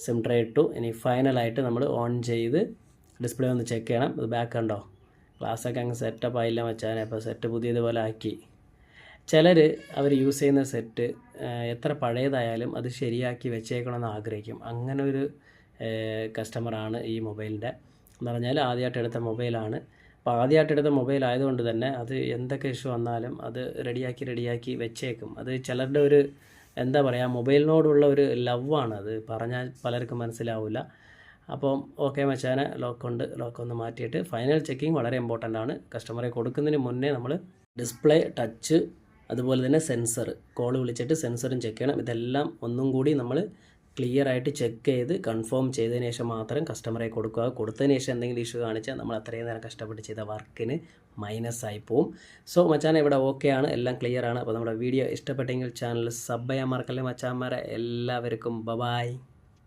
SIM tray ഇട്ടു. ഇനി ഫൈനലായിട്ട് നമ്മൾ ഓൺ ചെയ്ത് ഡിസ്പ്ലേ ഒന്ന് ചെക്ക് ചെയ്യണം. ഇത് ബാക്ക് കണ്ടോ, ഗ്ലാസ്സൊക്കെ അങ്ങ് സെറ്റപ്പ് ആയില്ല മച്ചാനെ. അപ്പോൾ സെറ്റ് പുതിയതുപോലെ ആക്കി. ചിലർ അവർ യൂസ് ചെയ്യുന്ന സെറ്റ് എത്ര പഴയതായാലും അത് ശരിയാക്കി വെച്ചേക്കണമെന്ന് ആഗ്രഹിക്കും. അങ്ങനെ ഒരു കസ്റ്റമറാണ് ഈ മൊബൈലിൻ്റെ. എന്ന് പറഞ്ഞാൽ ആദ്യമായിട്ട് എടുത്ത മൊബൈലാണ്. അപ്പോൾ ആദ്യമായിട്ട് എടുത്ത മൊബൈൽ ആയതുകൊണ്ട് തന്നെ അത് എന്തൊക്കെ ഇഷ്യൂ വന്നാലും അത് റെഡിയാക്കി വെച്ചേക്കും. അത് ചിലരുടെ ഒരു എന്താ പറയുക, മൊബൈലിനോടുള്ള ഒരു ലവാണ്. അത് പറഞ്ഞാൽ പലർക്കും മനസ്സിലാവില്ല. അപ്പം ഓക്കെ മച്ചാനെ, ലോക്കൊന്ന് മാറ്റിയിട്ട് ഫൈനൽ ചെക്കിങ് വളരെ ഇമ്പോർട്ടൻ്റ് ആണ്. കസ്റ്റമറെ കൊടുക്കുന്നതിന് മുന്നേ നമ്മൾ ഡിസ്പ്ലേ, ടച്ച്, അതുപോലെ തന്നെ സെൻസർ, കോൾ വിളിച്ചിട്ട് സെൻസറും ചെക്ക് ചെയ്യണം. ഇതെല്ലാം ഒന്നും കൂടി നമ്മൾ ക്ലിയർ ആയിട്ട് ചെക്ക് ചെയ്ത് കൺഫേം ചെയ്തതിന് ശേഷം മാത്രം കസ്റ്റമറെ കൊടുക്കുക. കൊടുത്തതിന് ശേഷം എന്തെങ്കിലും ഇഷ്യൂ കാണിച്ചാൽ നമ്മൾ അത്രയും നേരം കഷ്ടപ്പെട്ട് ചെയ്ത വർക്കിന് മൈനസായി പോവും. സോ മച്ചാനെ ഇവിടെ ഓക്കെ ആണ്, എല്ലാം ക്ലിയർ ആണ്. അപ്പോൾ നമ്മുടെ വീഡിയോ ഇഷ്ടപ്പെട്ടെങ്കിൽ ചാനൽ സബ് ചെയ്യാൻ മറക്കല്ലേ മച്ചാന്മാരെ. എല്ലാവർക്കും ബൈ.